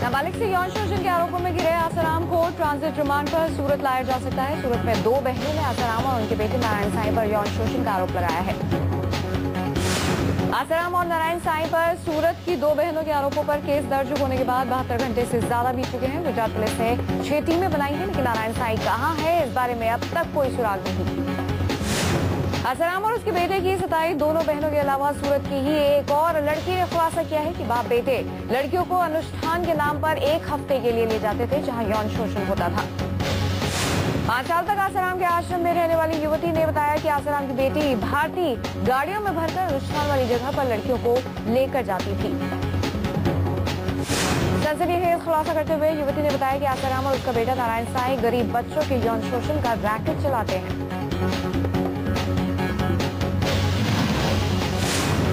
नाबालिग से यौन शोषण के आरोपों में घिरे आसाराम को ट्रांजिट रिमांड पर सूरत लाया जा सकता है। सूरत में 2 बहनों ने आसाराम और उनके बेटे नारायण साईं पर यौन शोषण का आरोप लगाया है। आसाराम और नारायण साईं पर सूरत की 2 बहनों के आरोपों पर केस दर्ज होने के बाद 72 घंटे से ज्यादा बीत चुके हैं। गुजरात पुलिस ने 6 टीमें बनाई हैं, लेकिन नारायण साईं कहां है, इस बारे में अब तक कोई सुराग नहीं। आसाराम और उसके बेटे की सताई दोनों बहनों के अलावा सूरत की ही एक और लड़की ने खुलासा किया है कि बाप बेटे लड़कियों को अनुष्ठान के नाम पर 1 हफ्ते के लिए ले जाते थे, जहां यौन शोषण होता था। 5 साल तक आसाराम के आश्रम में रहने वाली युवती ने बताया कि आसाराम की बेटी भारती गाड़ियों में भरकर अनुष्ठान वाली जगह पर लड़कियों को लेकर जाती थी। सनसनीखेज खुलासा करते हुए युवती ने बताया कि आसाराम और उसका बेटा नारायण साईं गरीब बच्चों के यौन शोषण का रैकेट चलाते हैं।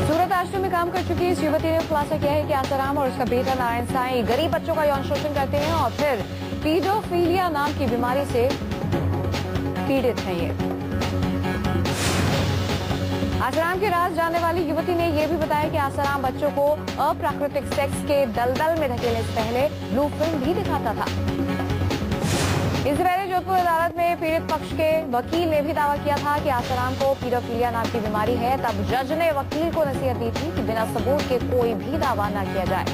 सूरत आश्रम में काम कर चुकी इस युवती ने खुलासा किया है कि आसाराम और उसका बेटा नारायण साईं गरीब बच्चों का यौन शोषण करते हैं और फिर पीडोफीलिया नाम की बीमारी से पीड़ित हैं ये। आसाराम के राज जानने वाली युवती ने यह भी बताया कि आसाराम बच्चों को अप्राकृतिक सेक्स के दलदल में धकेलने से पहले ब्लू फिल्म भी दिखाता था। इससे पहले जोधपुर अदालत में पीड़ित पक्ष के वकील ने भी दावा किया था कि आसाराम को पीडोफीलिया नाम की बीमारी है। तब जज ने वकील को नसीहत दी थी कि बिना सबूत के कोई भी दावा न किया जाए।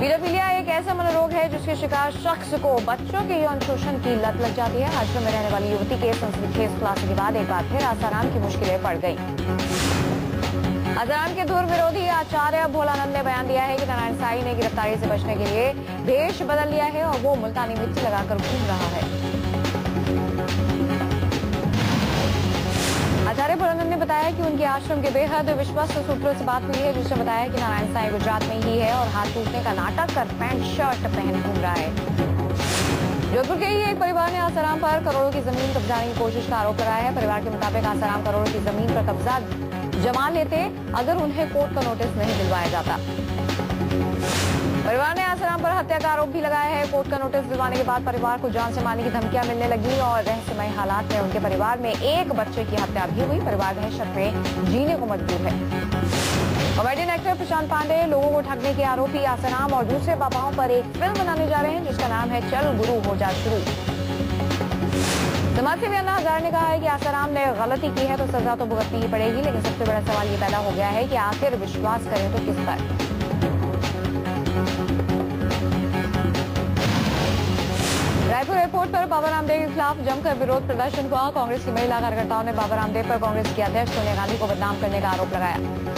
पीडोफीलिया एक ऐसा मनोरोग है जिसके शिकार शख्स को बच्चों के यौन शोषण की लत लग जाती है। आश्रम में रहने वाली युवती के सनसनीखेज खुलासे के बाद एक बार फिर आसाराम की मुश्किलें बढ़ गई। आसाराम के धुर विरोधी आचार्य भोलानंद ने बयान दिया है कि नारायण साईं ने गिरफ्तारी से बचने के लिए भेष बदल लिया है और वो मुल्तानी मिट्टी लगाकर घूम रहा है। आचार्य भोलानंद ने बताया कि उनके आश्रम के बेहद विश्वस्त सूत्रों से बात हुई है, जिसने बताया कि नारायण साईं गुजरात में ही है और हाथ टूटने का नाटक कर पैंट शर्ट पहन घूम रहा है। जोधपुर के ही एक परिवार ने आसाराम पर करोड़ों की जमीन कब्जाने की कोशिश का आरोप लगाया है। परिवार के मुताबिक आसाराम करोड़ों की जमीन पर कब्जा जमा लेते अगर उन्हें कोर्ट का नोटिस नहीं दिलवाया जाता। परिवार ने आसाराम पर हत्या का आरोप भी लगाया है। कोर्ट का नोटिस दिलवाने के बाद परिवार को जान से मारने की धमकियां मिलने लगी और रहस्यमय हालात में उनके परिवार में एक बच्चे की हत्या भी हुई। परिवार दहशत में जीने को मजबूर है। कॉमेडियन एक्टर प्रशांत पांडे लोगों को ठगने के आरोपी आसाराम और दूसरे पापाओं पर एक फिल्म बनाने जा रहे हैं, जिसका नाम है चल गुरु हो जा शुरू। समाज सेवी अन्ना हजारे ने कहा है कि आसाराम ने गलती की है तो सजा तो भुगतनी ही पड़ेगी, लेकिन सबसे बड़ा सवाल ये पैदा हो गया है कि आखिर विश्वास करें तो किस पर। रायपुर एयरपोर्ट पर बाबा रामदेव के खिलाफ जमकर विरोध प्रदर्शन हुआ। कांग्रेस की महिला कार्यकर्ताओं ने बाबा रामदेव पर कांग्रेस की अध्यक्ष सोनिया गांधी को बदनाम करने का आरोप लगाया।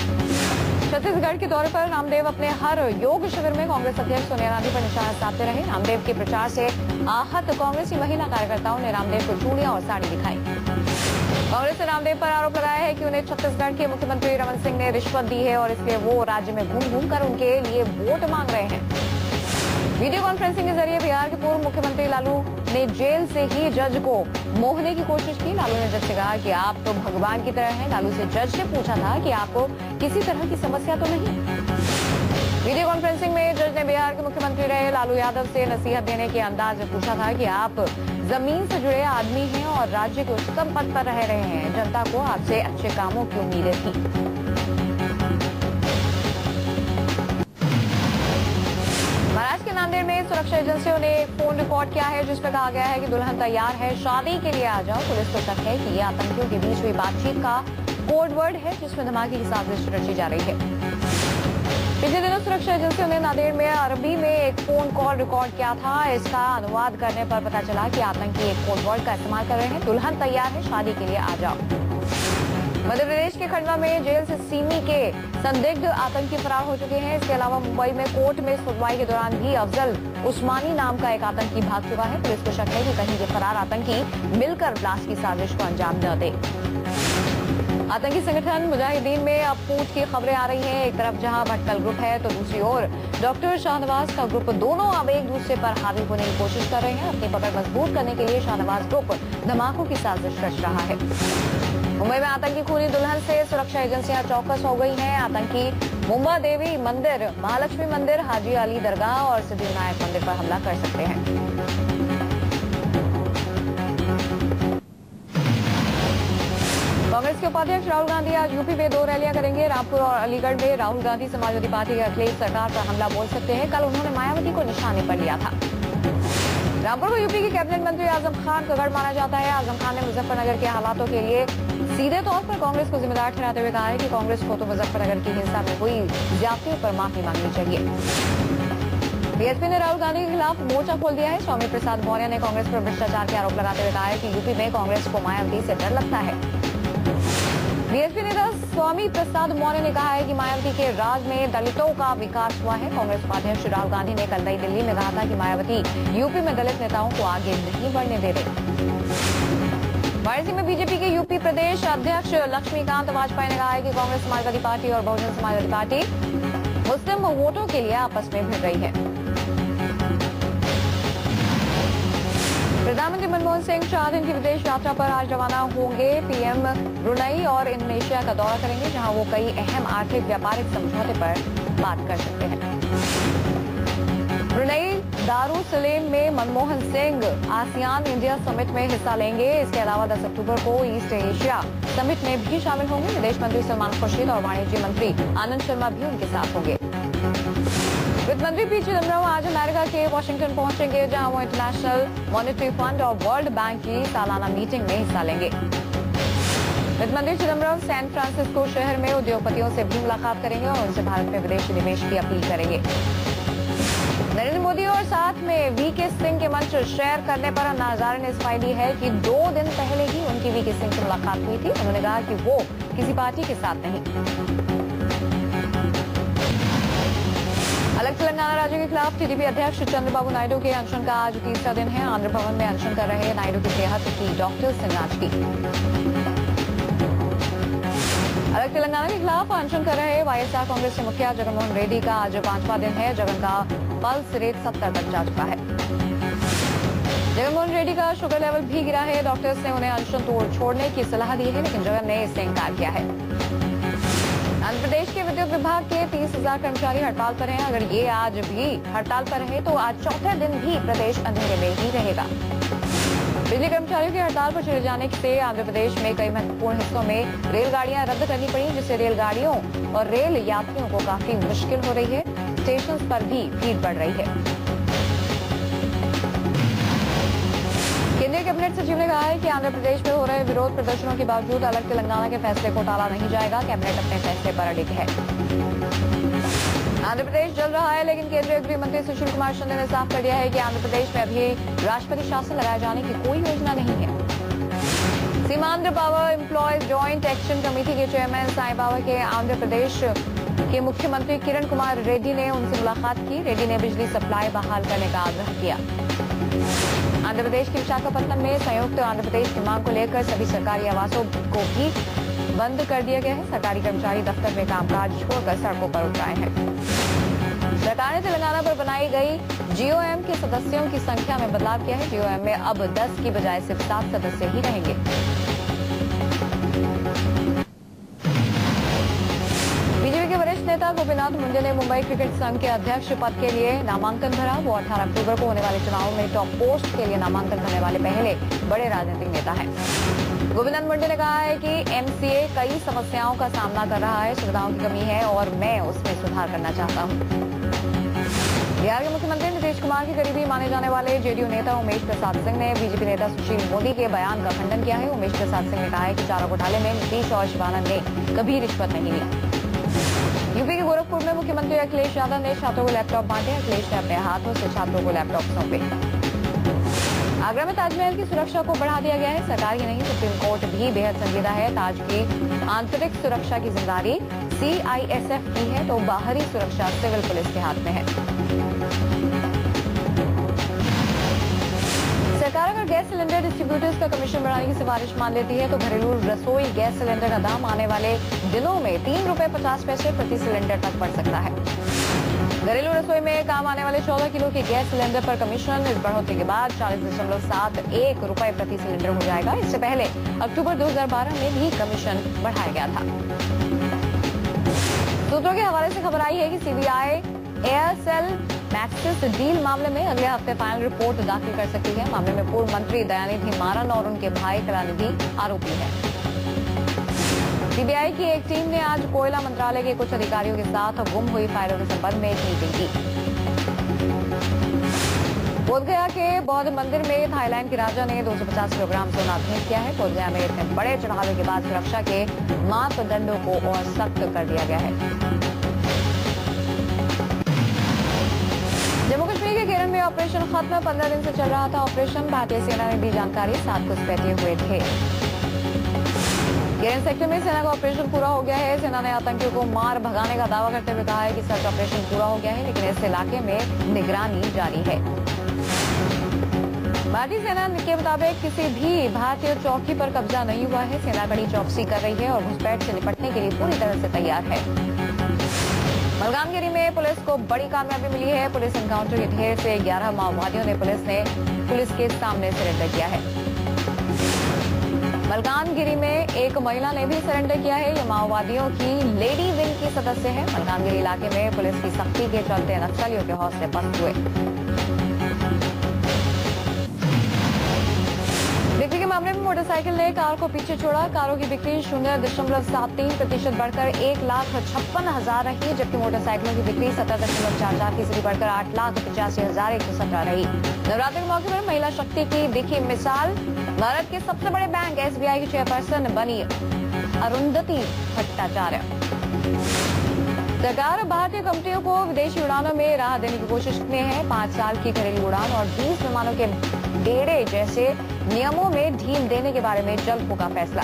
छत्तीसगढ़ के दौरे पर रामदेव अपने हर योग शिविर में कांग्रेस अध्यक्ष सोनिया गांधी पर निशाना साधते रहे। रामदेव के प्रचार से आहत कांग्रेसी महिला कार्यकर्ताओं ने रामदेव को चूड़ियां और साड़ी दिखाई। कांग्रेस ने रामदेव पर आरोप लगाया है कि उन्हें छत्तीसगढ़ के मुख्यमंत्री रमन सिंह ने रिश्वत दी है और इसलिए वो राज्य में घूम घूम कर उनके लिए वोट मांग रहे हैं। वीडियो कॉन्फ्रेंसिंग के जरिए बिहार के पूर्व मुख्यमंत्री लालू ने जेल से ही जज को मोहने की कोशिश की। लालू ने जज से कहा कि आप तो भगवान की तरह हैं। लालू से जज ने पूछा था कि आपको किसी तरह की समस्या तो नहीं। वीडियो कॉन्फ्रेंसिंग में जज ने बिहार के मुख्यमंत्री रहे लालू यादव से नसीहत देने के अंदाज में पूछा था कि आप जमीन से जुड़े आदमी हैं और राज्य के उच्चतम पद पर रह रहे हैं। जनता को आपसे अच्छे कामों की उम्मीदें थी। महाराष्ट्र के नांदेड़ में सुरक्षा एजेंसियों ने फोन रिकॉर्ड किया है, जिसमें कहा गया है कि दुल्हन तैयार है, शादी के लिए आ जाओ। पुलिस को शक है कि ये आतंकियों के बीच हुई बातचीत का कोड वर्ड है, जिसमें धमाके की साजिश रची जा रही है। पिछले दिनों सुरक्षा एजेंसियों ने नांदेड़ में अरबी में एक फोन कॉल रिकॉर्ड किया था। इसका अनुवाद करने पर पता चला कि आतंकी एक कोड वर्ड का इस्तेमाल कर रहे हैं, दुल्हन तैयार है, शादी के लिए आ जाओ। मध्य प्रदेश के खंडवा में जेल से सिमी के संदिग्ध आतंकी फरार हो चुके हैं। इसके अलावा मुंबई में कोर्ट में सुनवाई के दौरान भी अफजल उस्मानी नाम का एक आतंकी भाग चुका है। पुलिस को शक है कि कहीं ये फरार आतंकी मिलकर ब्लास्ट की साजिश को अंजाम न दे। आतंकी संगठन मुजाहिदीन में अब फूट की खबरें आ रही हैं। एक तरफ जहां भटकल ग्रुप है तो दूसरी ओर डॉक्टर शाहनवाज का ग्रुप, दोनों अब एक दूसरे पर हावी होने की कोशिश कर रहे हैं। अपनी पकड़ मजबूत करने के लिए शाहनवाज ग्रुप धमाकों की साजिश रच रहा है। मुंबई में आतंकी खूनी दुल्हन से सुरक्षा एजेंसियां चौकस हो गई हैं। आतंकी मुंबा देवी मंदिर, महालक्ष्मी मंदिर, हाजी अली दरगाह और सिद्धिविनायक मंदिर पर हमला कर सकते हैं। कांग्रेस के उपाध्यक्ष राहुल गांधी आज यूपी में 2 रैलियां करेंगे। रामपुर और अलीगढ़ में राहुल गांधी समाजवादी पार्टी के अखिलेश सरकार पर हमला बोल सकते हैं। कल उन्होंने मायावती को निशाने पर लिया था। रामपुर को यूपी के कैबिनेट मंत्री आजम खान का गढ़ माना जाता है। आजम खान ने मुजफ्फरनगर के हालातों के लिए सीधे तौर पर कांग्रेस को जिम्मेदार ठहराते हुए कहा है कि कांग्रेस को तो मुजफ्फरनगर की हिंसा में हुई ज्यादतियों पर माफी मांगनी चाहिए। बीएसपी ने राहुल गांधी के खिलाफ मोर्चा खोल दिया है। स्वामी प्रसाद मौर्य ने कांग्रेस पर भ्रष्टाचार के आरोप लगाते हुए कहा है कि यूपी में कांग्रेस को मायावती से डर लगता है। बीएसपी नेता स्वामी प्रसाद मौर्य ने कहा है कि मायावती के राज में दलितों का विकास हुआ है। कांग्रेस उपाध्यक्ष राहुल गांधी ने कल नई दिल्ली में कहा था कि मायावती यूपी में दलित नेताओं को आगे नहीं बढ़ने दे रहे। वाराणसी में बीजेपी के यूपी प्रदेश अध्यक्ष लक्ष्मीकांत वाजपेयी ने कहा है कि कांग्रेस समाजवादी पार्टी और बहुजन समाजवादी पार्टी मुस्लिम वोटों के लिए आपस में भिड़ रही है। प्रधानमंत्री मनमोहन सिंह 4 दिन की विदेश यात्रा पर आज रवाना होंगे। पीएम ब्रुनई और इंडोनेशिया का दौरा करेंगे, जहां वो कई अहम आर्थिक व्यापारिक समझौते पर बात कर सकते हैं। ब्रुनई दारुसलेम में Manmohan Singh ASEAN India summit में हिस्सा लेंगे। इसके अलावा 10 अक्टूबर को ईस्ट एशिया समिट में भी शामिल होंगे। विदेश मंत्री सलमान खुर्शीद और वाणिज्य मंत्री आनंद शर्मा भी उनके साथ होंगे। वित्त मंत्री पी चिदम्बरम आज अमेरिका के वाशिंगटन पहुंचेंगे, जहां वो इंटरनेशनल मॉनेटरी फंड और वर्ल्ड बैंक की सालाना मीटिंग में हिस्सा लेंगे। वित्त मंत्री चिदम्बरम सैन फ्रांसिस्को शहर में उद्योगपतियों से भी मुलाकात करेंगे और उनसे भारत में विदेशी निवेश की अपील करेंगे। नरेंद्र मोदी और साथ में वीके सिंह के मंच शेयर करने पर अन्ना हजारे ने इस्तीफा दी है कि 2 दिन पहले ही उनकी वीके सिंह से मुलाकात हुई थी। उन्होंने कहा कि वो किसी पार्टी के साथ नहीं। अलग तेलंगाना राज्य के खिलाफ टीडीपी अध्यक्ष चंद्रबाबू नायडू के अनशन का आज 3रा दिन है। आंध्र भवन में अनशन कर रहे नायडू की सेहत की डॉक्टर्स ने जांच की। अलग तेलंगाना के खिलाफ अनशन कर रहे वाईएसआर कांग्रेस के मुखिया जगनमोहन रेड्डी का आज 5वां दिन है। जगन का पल्स रेट 70 तक जा चुका है। जगनमोहन रेड्डी का शुगर लेवल भी गिरा है। डॉक्टर्स ने उन्हें अनशन छोड़ने की सलाह दी है, लेकिन जगन ने इससे इंकार किया है। आंध्र प्रदेश के विद्युत विभाग के 30,000 कर्मचारी हड़ताल पर हैं। अगर ये आज भी हड़ताल पर रहे तो आज 4थे दिन भी प्रदेश अंधेरे में ही रहेगा। बिजली कर्मचारियों की हड़ताल पर चले जाने से आंध्र प्रदेश में कई महत्वपूर्ण हिस्सों में रेलगाड़ियां रद्द करनी पड़ी, जिससे रेलगाड़ियों और रेल यात्रियों को काफी मुश्किल हो रही है। स्टेशन पर भी भीड़ बढ़ रही है। केंद्रीय कैबिनेट सचिव ने कहा है कि आंध्र प्रदेश में हो रहे विरोध प्रदर्शनों के बावजूद अलग तेलंगाना के फैसले को टाला नहीं जाएगा। कैबिनेट अपने फैसले पर अडिग है। आंध्र प्रदेश जल रहा है, लेकिन केंद्रीय गृह मंत्री सुशील कुमार शिंदे ने साफ कर दिया है कि आंध्र प्रदेश में अभी राष्ट्रपति शासन लगाए जाने की कोई योजना नहीं है। Seemandhra power employees joint action committee के चेयरमैन साईं बाबा के आंध्र प्रदेश के मुख्यमंत्री किरण कुमार रेड्डी ने उनसे मुलाकात की। रेड्डी ने बिजली सप्लाई बहाल करने का आग्रह किया। आंध्र प्रदेश के विशाखापट्टनम में संयुक्त आंध्र प्रदेश की मांग को लेकर सभी सरकारी आवासों को भी बंद कर दिया गया है। सरकारी कर्मचारी दफ्तर में कामकाज छोड़कर सड़कों पर उतर आए हैं। सरकार ने तेलंगाना पर बनाई गई जीओएम के सदस्यों की संख्या में बदलाव किया है। जीओएम में अब 10 की बजाय सिर्फ 7 सदस्य ही रहेंगे। बीजेपी के वरिष्ठ नेता गोपीनाथ मुंडे ने मुंबई क्रिकेट संघ के अध्यक्ष पद के लिए नामांकन भरा। वो 18 अक्टूबर को होने वाले चुनाव में टॉप पोस्ट के लिए नामांकन भरने वाले पहले बड़े राजनीतिक नेता हैं। गोपीनाथ मुंडे ने कहा है कि एमसीए कई समस्याओं का सामना कर रहा है, सुविधाओं की कमी है और मैं उसमें सुधार करना चाहता हूं। बिहार के मुख्यमंत्री नीतीश कुमार के करीबी माने जाने वाले जेडीयू नेता उमेश प्रसाद सिंह ने बीजेपी नेता सुशील मोदी के बयान का खंडन किया है। उमेश प्रसाद सिंह ने कहा है कि चारा घोटाले में नीतीश और शिवानंद ने कभी रिश्वत नहीं ली। यूपी के गोरखपुर में मुख्यमंत्री अखिलेश यादव ने छात्रों को लैपटॉप बांटे। अखिलेश ने अपने हाथों से छात्रों को लैपटॉप सौंपे। आगरा में ताजमहल की सुरक्षा को बढ़ा दिया गया है। सरकार ही नहीं, सुप्रीम कोर्ट भी बेहद संजीदा है। ताज की आंतरिक सुरक्षा की जिम्मेदारी सीआईएसएफ की है, तो बाहरी सुरक्षा सिविल पुलिस के हाथ में है। सरकार अगर गैस सिलेंडर डिस्ट्रीब्यूटर्स का कमीशन बढ़ाने की सिफारिश मान लेती है तो घरेलू रसोई गैस सिलेंडर का दाम आने वाले दिनों में ₹3.50 प्रति सिलेंडर तक बढ़ सकता है। घरेलू रसोई में काम आने वाले 14 किलो के गैस सिलेंडर पर कमीशन इस बढ़ोतरी के बाद 40.71 रुपए प्रति सिलेंडर हो जाएगा। इससे पहले अक्टूबर 2012 में भी कमीशन बढ़ाया गया था। सूत्रों के हवाले से खबर आई है कि सीबीआई एयरसेल मैक्सिस डील मामले में अगले हफ्ते फाइनल रिपोर्ट दाखिल कर सकती है। मामले में पूर्व मंत्री दयानिधि मारन और उनके भाई कलानिधि आरोपी है। सीबीआई की एक टीम ने आज कोयला मंत्रालय के कुछ अधिकारियों के साथ गुम हुई फाइलों के संबंध में एक मीटिंग की। बोधगया के बौद्ध मंदिर में थाईलैंड के राजा ने 250 किलोग्राम सोना भेंट किया है। बोधगया में इतने बड़े चढ़ावे के बाद सुरक्षा के मापदंडों को और सख्त कर दिया गया है। जम्मू कश्मीर के केरल में ऑपरेशन खत्म 15 दिन से चल रहा था ऑपरेशन। भारतीय सेना ने दी जानकारी, 7 घुसपैठिए हुए थे। केरल सेक्टर में सेना का ऑपरेशन पूरा हो गया है। सेना ने आतंकियों को मार भगाने का दावा करते हुए कहा है कि सर्च ऑपरेशन पूरा हो गया है, लेकिन इस इलाके में निगरानी जारी है। भारतीय सेना के मुताबिक किसी भी भारतीय चौकी पर कब्जा नहीं हुआ है। सेना कड़ी चौकसी कर रही है और घुसपैठ से निपटने के लिए पूरी तरह से तैयार है। मलकानगिरी में पुलिस को बड़ी कामयाबी मिली है। पुलिस एनकाउंटर के ढेर से 11 माओवादियों ने पुलिस के सामने सरेंडर किया है। मलकानगिरी में एक महिला ने भी सरेंडर किया है। ये माओवादियों की लेडी विंग की सदस्य है। मलकानगिरी इलाके में पुलिस की सख्ती के चलते नक्सलियों के हौसले पस्त हुए। बिक्री के मामले में मोटरसाइकिल ने कार को पीछे छोड़ा। कारों की बिक्री 0.73% बढ़कर 1,56,000 रही, जबकि मोटरसाइकिलों की बिक्री 70.44% बढ़कर 8,85,117 रही। नवरात्रि के मौके पर महिला शक्ति की दिखी मिसाल। भारत के सबसे बड़े बैंक एसबीआई की चेयरपर्सन बनी अरुंधति भट्टाचार्य। सरकार भारतीय कंपनियों को विदेशी उड़ानों में राह देने की कोशिश में है। 5 साल की घरेलू उड़ान और 20 विमानों के बेड़े जैसे नियमों में ढील देने के बारे में जल्द होगा फैसला।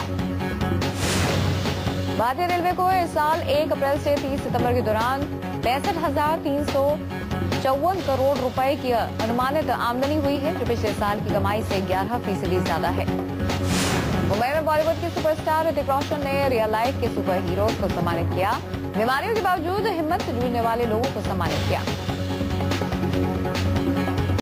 भारतीय रेलवे को इस साल 1 अप्रैल से 30 सितंबर के दौरान 65,354 करोड़ रुपए की अनुमानित आमदनी हुई है, जो पिछले साल की कमाई से 11% ज्यादा है। मुंबई में बॉलीवुड के सुपरस्टार ऋतिक रोशन ने रियल लाइफ के सुपर हीरोज को सम्मानित किया। बीमारियों के बावजूद हिम्मत से जूझने वाले लोगों को सम्मानित किया।